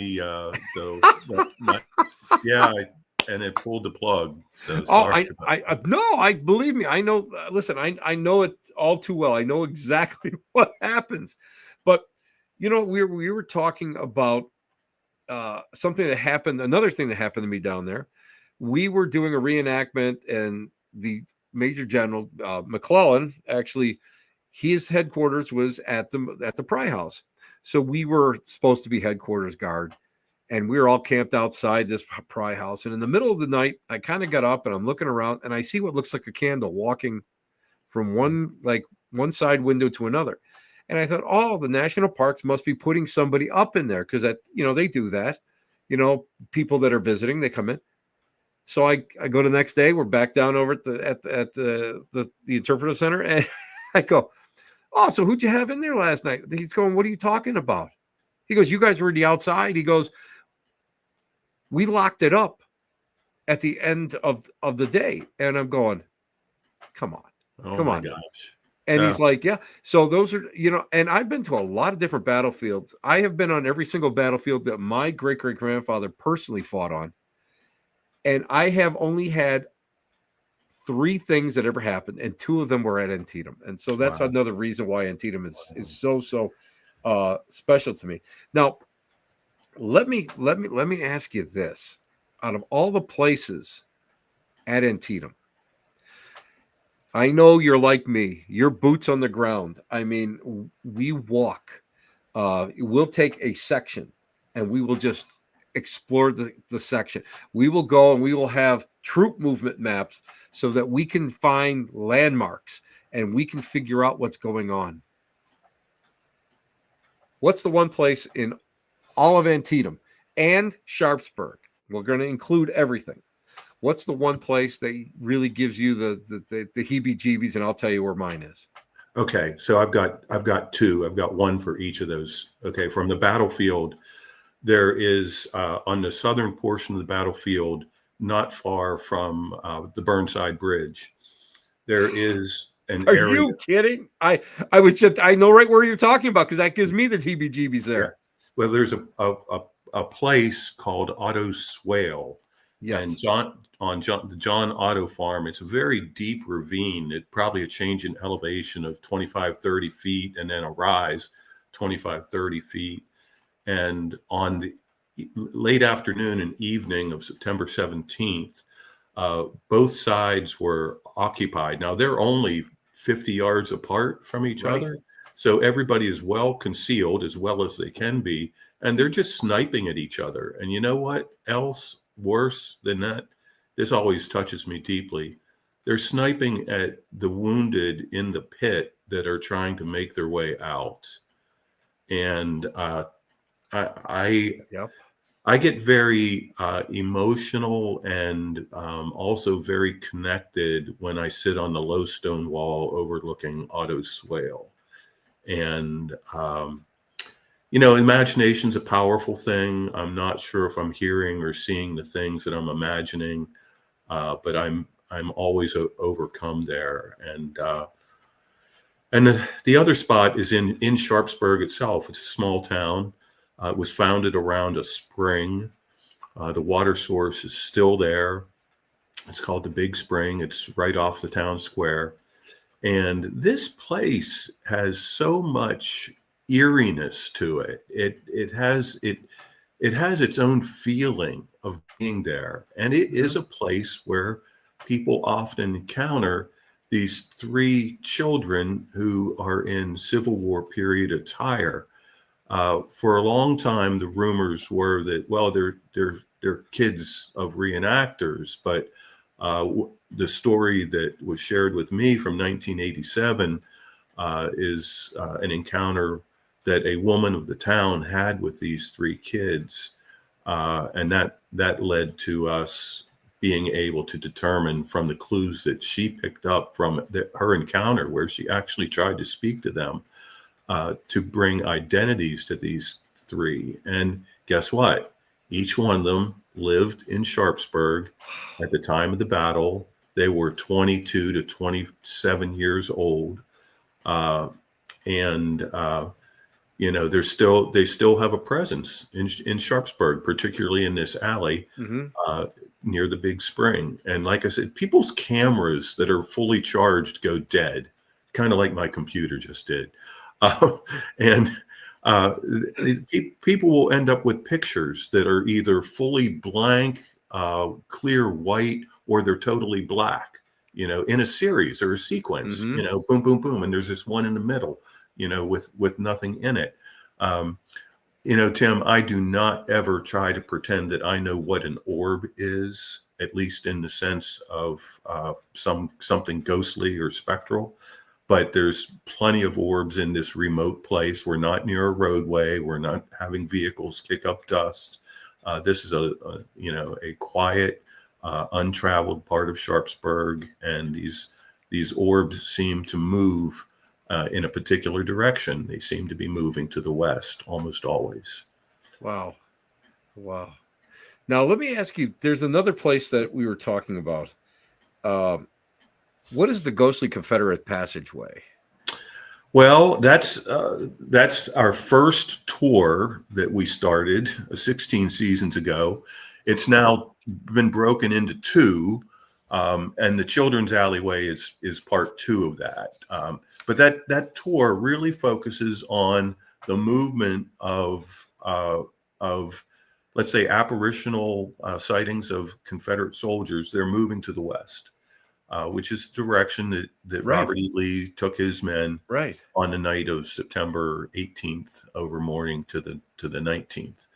and it pulled the plug. So sorry. I believe me. I know. Listen, I know it all too well. I know exactly what happens. But we were talking about something that happened. Another thing that happened to me down there. We were doing a reenactment, and the Major General McClellan, actually, his headquarters was at the Pry House. So we were supposed to be headquarters guard, and we were all camped outside this Pry House. And in the middle of the night, I kind of got up and I'm looking around, and I see what looks like a candle walking from one side window to another. And I thought, oh, the national parks must be putting somebody up in there, because they do that. People that are visiting, they come in. So I go the next day. We're back down over at the interpretive center, and I go, oh, so who'd you have in there last night? He's going, what are you talking about? He goes, you guys were the outside. He goes, we locked it up at the end of the day. And I'm going, come on. Oh my gosh. And he's like, yeah. So those are, and I've been to a lot of different battlefields. I have been on every single battlefield that my great-great-grandfather personally fought on. And I have only had 3 things that ever happened, and 2 of them were at Antietam. And so that's another reason why Antietam is so special to me. Now, let me ask you this: out of all the places at Antietam, I know you're like me. You're boots on the ground. I mean, we walk. We'll take a section, and we will just explore the section. We will go and we will have troop movement maps so that we can find landmarks and we can figure out what's going on. What's the one place in all of Antietam and Sharpsburg? We're going to include everything. What's the one place that really gives you the heebie-jeebies? And I'll tell you where mine is. Okay, so I've got 2. I've got one for each of those. Okay, from the battlefield, there is on the southern portion of the battlefield, not far from the Burnside Bridge, there is an area. Are you kidding? I know right where you're talking about, because that gives me the heebie-jeebies there. Yeah. Well, there's a place called Otto Swale. Yes. And the John Otto farm, it's a very deep ravine. It probably a change in elevation of 25, 30 feet, and then a rise 25, 30 feet. And on the late afternoon and evening of September 17th, both sides were occupied. Now, they're only 50 yards apart from each other. So everybody is well concealed as well as they can be. And they're just sniping at each other. And you know what else worse than that? This always touches me deeply. They're sniping at the wounded in the pit that are trying to make their way out. And I get very emotional and also very connected when I sit on the low stone wall overlooking Otto Swale. And imagination's a powerful thing. I'm not sure if I'm hearing or seeing the things that I'm imagining, but I'm always overcome there. And the other spot is in Sharpsburg itself. It's a small town. It was founded around a spring. The water source is still there. It's called the Big Spring. It's right off the town square. And this place has so much eeriness to it. It has its own feeling of being there. And it is a place where people often encounter these 3 children who are in Civil War period attire. For a long time, the rumors were that, well, they're kids of reenactors, but the story that was shared with me from 1987 is an encounter that a woman of the town had with these three kids, and that led to us being able to determine from the clues that she picked up from her encounter, where she actually tried to speak to them, to bring identities to these three. And guess what? Each one of them lived in Sharpsburg at the time of the battle. They were 22 to 27 years old. And they still have a presence in Sharpsburg, particularly in this alley near the big spring. And like I said, people's cameras that are fully charged go dead, kind of like my computer just did. And people will end up with pictures that are either fully blank, clear white, or they're totally black, in a series or a sequence, boom, boom, boom. And there's this one in the middle, with nothing in it. Tim, I do not ever try to pretend that I know what an orb is, at least in the sense of something ghostly or spectral. But there's plenty of orbs in this remote place. We're not near a roadway. We're not having vehicles kick up dust. This is a quiet, untraveled part of Sharpsburg, and these orbs seem to move in a particular direction. They seem to be moving to the west almost always. Wow. Now let me ask you. There's another place that we were talking about. What is the Ghostly Confederate Passageway? Well, that's our first tour that we started 16 seasons ago. It's now been broken into two, and the Children's Alleyway is part two of that. But that tour really focuses on the movement of let's say apparitional sightings of Confederate soldiers. They're moving to the west. Which is the direction that Right. Robert E. Lee took his men Right. on the night of September 18th over morning to the 19th.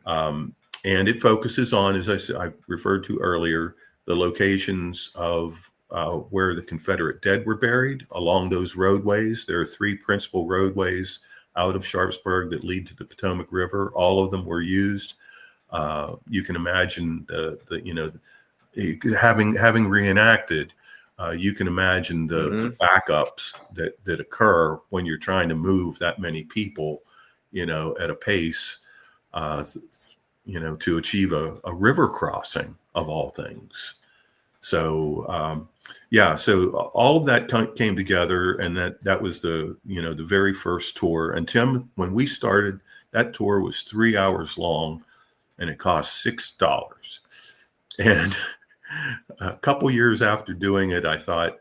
And it focuses on, as I referred to earlier, the locations of where the Confederate dead were buried along those roadways. There are three principal roadways out of Sharpsburg that lead to the Potomac River. All of them were used. You can imagine having reenacted. You can imagine the backups that occur when you're trying to move that many people, at a pace, to achieve a river crossing of all things. So, so all of that came together, and that was the very first tour. And Tim, when we started, that tour was 3 hours long, and it cost $6. And a couple years after doing it, I thought,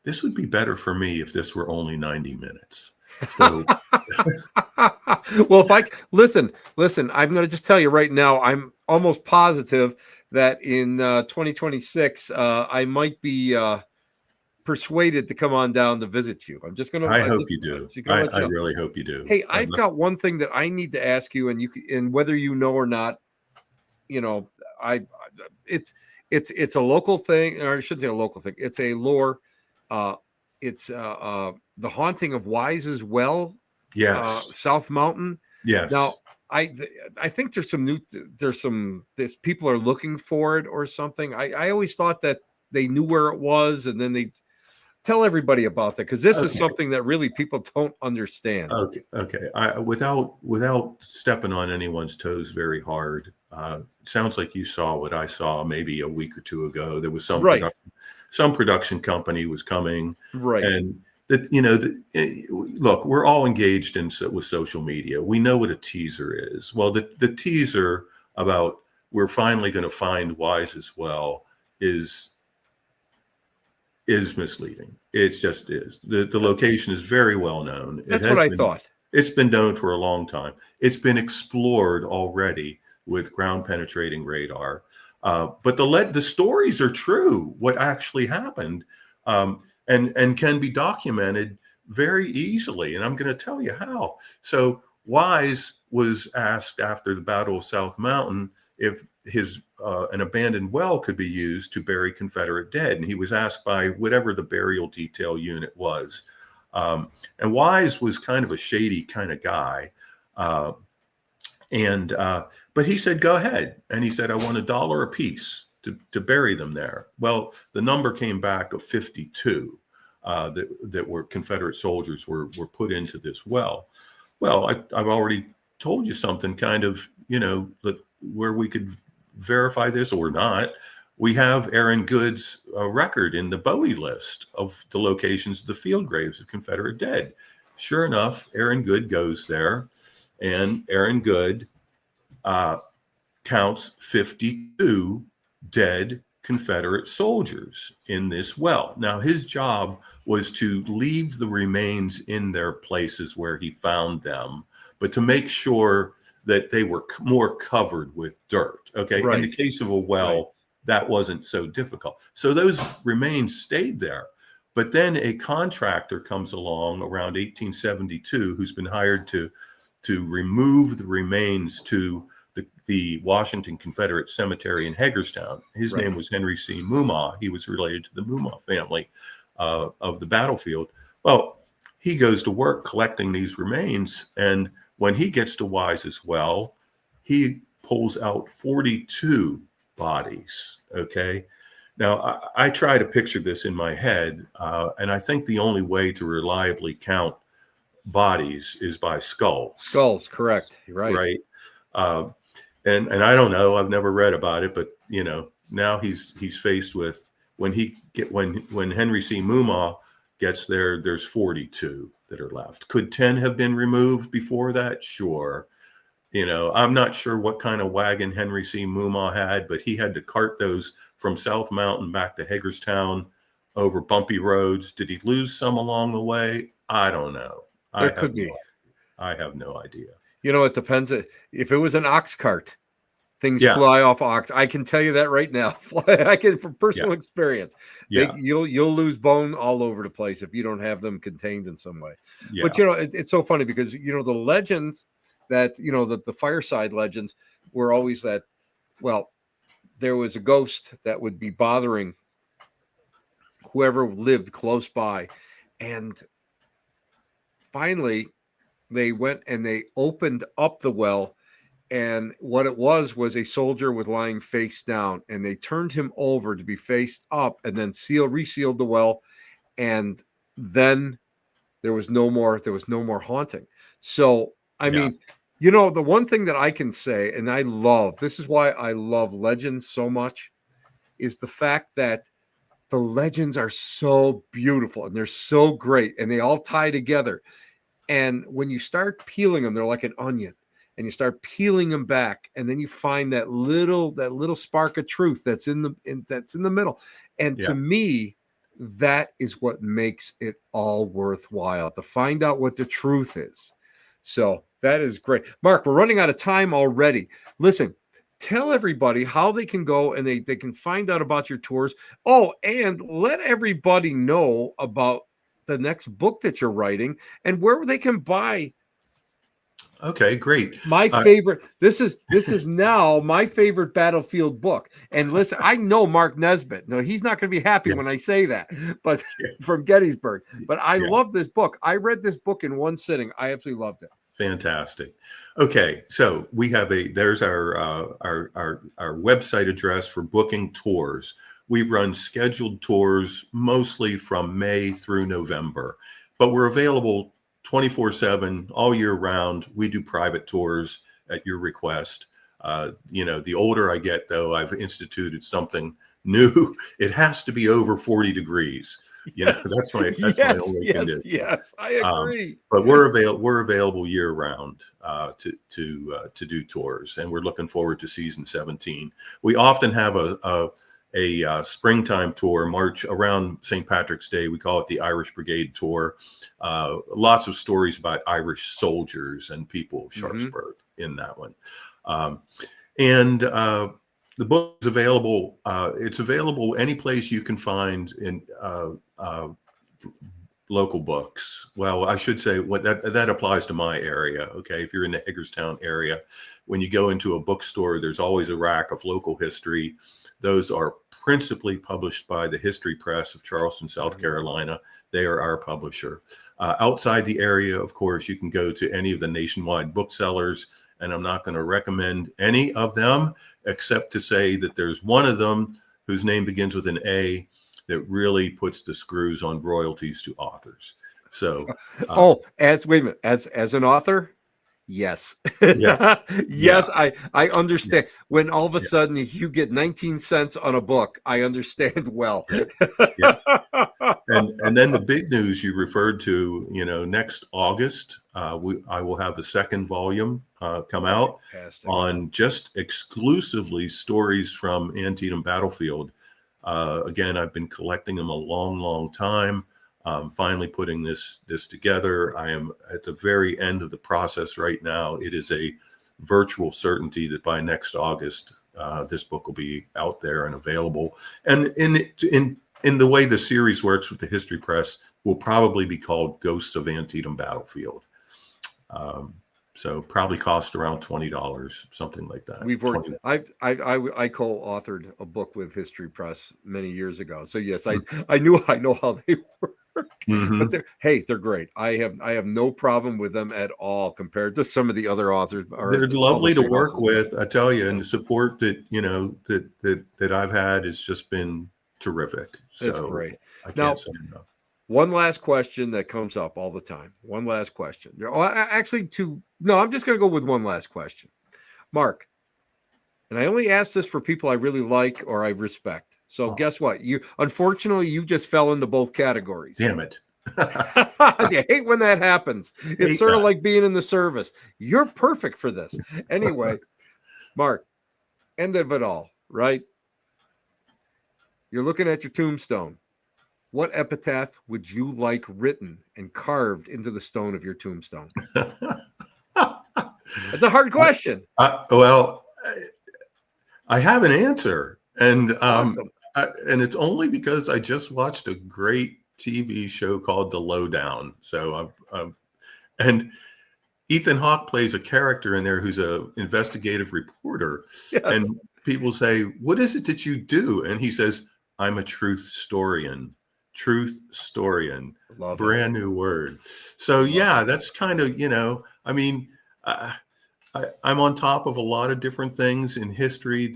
this would be better for me if this were only 90 minutes. So, well, if I listen, I'm going to just tell you right now, I'm almost positive that in 2026, I might be persuaded to come on down to visit you. I'm just going to. I hope you do. I really hope you do. Hey, I've got one thing that I need to ask you, and whether you know or not, it's a local thing, or I shouldn't say a local thing. It's a lore. It's the haunting of Wise's Well. Yes. South Mountain. Yes. Now, I think there's people are looking for it or something. I always thought that they knew where it was, and then they tell everybody about that, because this is something that really people don't understand. Okay. Without stepping on anyone's toes very hard, it sounds like you saw what I saw maybe a week or two ago. There was some production company was coming, right? And look, we're all engaged with social media. We know what a teaser is. Well, the teaser about we're finally going to find Wise's Well is misleading. It just is. The location is very well known. That's what I thought. It's been known for a long time. It's been explored already with ground penetrating radar. But the stories are true. What actually happened, and can be documented very easily. And I'm going to tell you how. So Wise was asked after the Battle of South Mountain if his an abandoned well could be used to bury Confederate dead, and he was asked by whatever the burial detail unit was. And Wise was kind of a shady kind of guy, but he said, "Go ahead," and he said, "I want $1 a piece to bury them there." Well, the number came back of 52 that were Confederate soldiers were put into this well. Well, I've already told you something kind of, where we could verify this or not. We have Aaron Good's record in the Bowie list of the locations of the field graves of Confederate dead. Sure enough, Aaron Good goes there, and Aaron Good counts 52 dead Confederate soldiers in this well. Now, his job was to leave the remains in their places where he found them, but to make sure that they were more covered with dirt. Okay. Right. In the case of a well, that wasn't so difficult. So those remains stayed there. But then a contractor comes along around 1872 who's been hired to remove the remains to the Washington Confederate Cemetery in Hagerstown. His name was Henry C. Mumma. He was related to the Mumma family of the battlefield. Well, he goes to work collecting these remains, and when he gets to Wise as well, he pulls out 42 bodies. Okay. Now, I try to picture this in my head, and I think the only way to reliably count bodies is by skulls. Skulls, correct. You're right. Right. And I don't know, I've never read about it, but now he's faced with when Henry C. Mumma gets there, there's 42 that are left. Could 10 have been removed before that? Sure. I'm not sure what kind of wagon Henry C. Mumma had, but he had to cart those from South Mountain back to Hagerstown over bumpy roads. Did he lose some along the way? I don't know. There could be. I have no idea. It depends. If it was an ox cart, things fly off ox. I can tell you that right now. I can, from personal experience. You'll lose bone all over the place if you don't have them contained in some way. Yeah. But it's so funny because the legends that the fireside legends were always that. Well, there was a ghost that would be bothering whoever lived close by, and finally they went and they opened up the well, and what it was a soldier was lying face down, and they turned him over to be faced up, and then resealed the well, and then there was no more haunting. So I mean, the one thing that I can say, and this is why I love legends so much, is the fact that the legends are so beautiful and they're so great and they all tie together. And when you start peeling them, they're like an onion, and you start peeling them back, and then you find that little spark of truth that's in the middle. And to me, that is what makes it all worthwhile, to find out what the truth is. So that is great. Mark, we're running out of time already. Listen, tell everybody how they can go and they can find out about your tours. Oh, and let everybody know about the next book that you're writing and where they can buy. Okay, great. My favorite. This is now my favorite battlefield book. And listen, I know Mark Nesbitt. No, he's not going to be happy when I say that, but from Gettysburg. But I love this book. I read this book in one sitting. I absolutely loved it. Fantastic. Okay, so we have there's our website address for booking tours. We run scheduled tours mostly from May through November, but we're available 24/7 all year round. We do private tours at your request. The older I get, though, I've instituted something new. It has to be over 40 degrees. That's my only condition. Yes, I agree. But we're available year round to do tours, and we're looking forward to season 17. We often have a springtime tour, March around St. Patrick's Day. We call it the Irish Brigade Tour. Lots of stories about Irish soldiers and people of Sharpsburg in that one. The book is available. It's available any place you can find in local books. Well, I should say what that applies to my area. Okay, if you're in the Hagerstown area, when you go into a bookstore, there's always a rack of local history. Those are principally published by the History Press of Charleston, South Carolina. They are our publisher. Outside the area, of course, you can go to any of the nationwide booksellers, and I'm not going to recommend any of them except to say that there's one of them whose name begins with an A that really puts the screws on royalties to authors. So, wait a minute, as an author, yes. yeah, Yes, yeah, I understand. yeah, When all of a yeah, sudden you get 19 cents on a book, I understand well. yeah, yeah. And then the big news you referred to, next August, I will have the second volume come out Fantastic. on just exclusively stories from Antietam Battlefield. Again, I've been collecting them a long, long time. Finally putting this together. I am at the very end of the process right now. It is a virtual certainty that by next August, this book will be out there and available. And in the way the series works with the History Press, will probably be called Ghosts of Antietam Battlefield. So probably cost around $20, something like that. We've worked. I co-authored a book with History Press many years ago. So yes, I know how they work. Mm-hmm. But they're great. I have no problem with them at all compared to some of the other authors. They're lovely to work with, I tell you, and the support that that I've had has just been terrific. It's So great. I Now, can't say enough. one last question that comes up all the time. One last question. Actually, two. No, I'm just going to go with one last question. Mark, and I only ask this for people I really like or I respect. So guess what? Unfortunately, you just fell into both categories. Damn it. I hate when that happens. It's sort of like being in the service. You're perfect for this. Anyway, Mark, end of it all, right? You're looking at your tombstone. What epitaph would you like written and carved into the stone of your tombstone? That's a hard question. Well, I have an answer, and Awesome. and it's only because I just watched a great TV show called The Lowdown. So and Ethan Hawke plays a character in there who's an investigative reporter, Yes. and people say, "What is it that you do?" And he says, "I'm a truth historian." Truth historian. Love Brand it. new word. So yeah, that's kind of, I mean, I'm on top of a lot of different things in history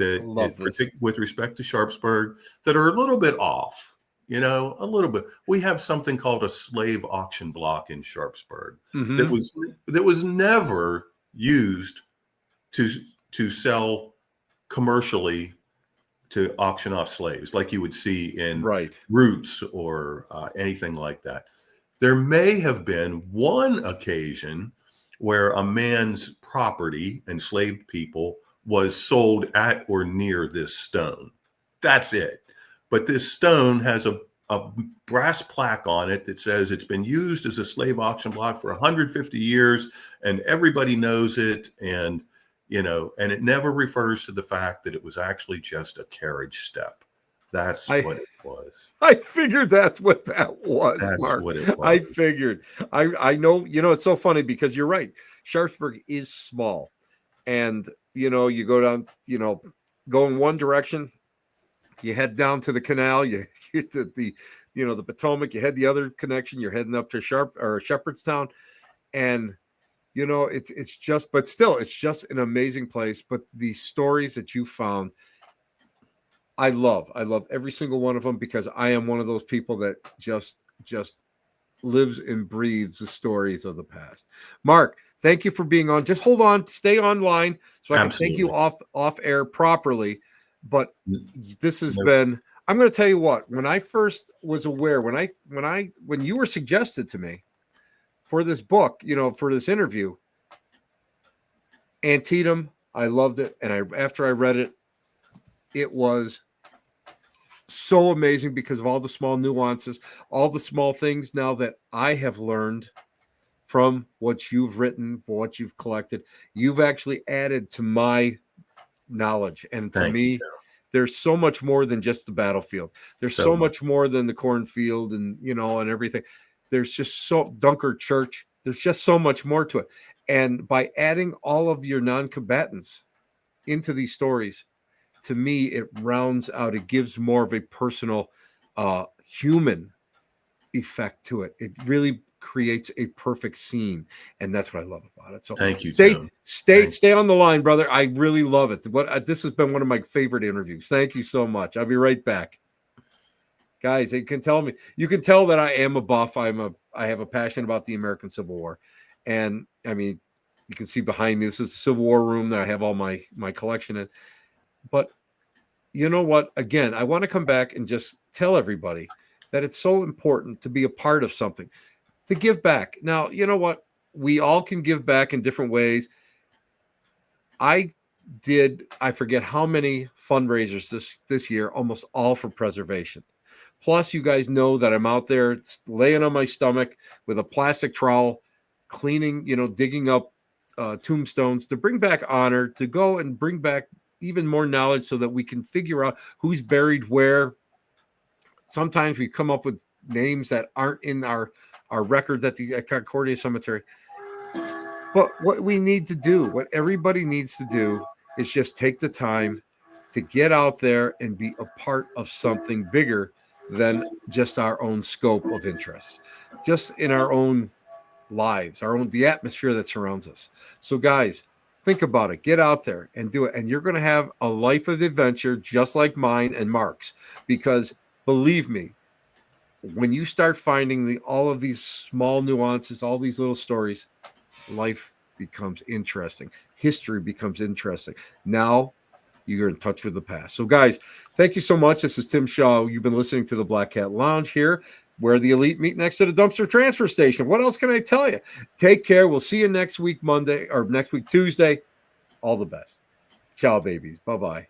with respect to Sharpsburg that are a little bit off, a little bit. We have something called a slave auction block in Sharpsburg that was never used to sell commercially, to auction off slaves like you would see in Roots or anything like that. There may have been one occasion where a man's property, enslaved people, was sold at or near this stone. That's it. But this stone has a brass plaque on it that says it's been used as a slave auction block for 150 years, and everybody knows it. And and it never refers to the fact that it was actually just a carriage step. That's what it was. I figured that's what that was, That's Mark. what it was. I figured. I know, it's so funny because you're right. Sharpsburg is small. And, you go down, go in one direction, you head down to the canal, you hit the Potomac, you head the other connection, you're heading up to Shepherdstown. And it's just, but still, it's just an amazing place. But the stories that you found, I love every single one of them, because I am one of those people that just lives and breathes the stories of the past. Mark, thank you for being on. Just hold on, stay online so I can thank you off air properly. But this has been, I'm going to tell you what, when I first was aware, when you were suggested to me for this book, for this interview, Antietam, I loved it. And after I read it, it was so amazing because of all the small nuances, all the small things now that I have learned from what you've written, what you've collected. You've actually added to my knowledge. And to me, there's so much more than just the battlefield. There's so much more than the cornfield and, and everything. There's just so Dunker Church. There's just so much more to it. And by adding all of your non-combatants into these stories, to me, it rounds out, it gives more of a personal, human effect to it. It really creates a perfect scene, and that's what I love about it. So Thank you, Tim. stay on the line, brother. I really love it. This has been one of my favorite interviews. Thank you so much. I'll be right back. Guys, you can tell that I am a buff. I have a passion about the American Civil War. And I mean, you can see behind me, this is the Civil War room that I have all my collection in. But you know what? Again, I want to come back and just tell everybody that it's so important to be a part of something, to give back. Now, you know what? We all can give back in different ways. I forget how many fundraisers this year, almost all for preservation. Plus, you guys know that I'm out there laying on my stomach with a plastic trowel, cleaning, digging up tombstones to bring back honor, to go and bring back even more knowledge so that we can figure out who's buried where. Sometimes we come up with names that aren't in our records at the Concordia Cemetery. But what we need to do, what everybody needs to do, is just take the time to get out there and be a part of something bigger than just our own scope of interest, just in our own lives, the atmosphere that surrounds us. So guys, think about it, get out there and do it. And you're going to have a life of adventure just like mine and Mark's, because believe me, when you start finding all of these small nuances, all these little stories, life becomes interesting. History becomes interesting. Now you're in touch with the past. So guys, thank you so much. This is Tim Shaw. You've been listening to the Black Cat Lounge here, where the elite meet next to the dumpster transfer station. What else can I tell you? Take care. We'll see you next week, Tuesday. All the best. Ciao, babies. Bye-bye.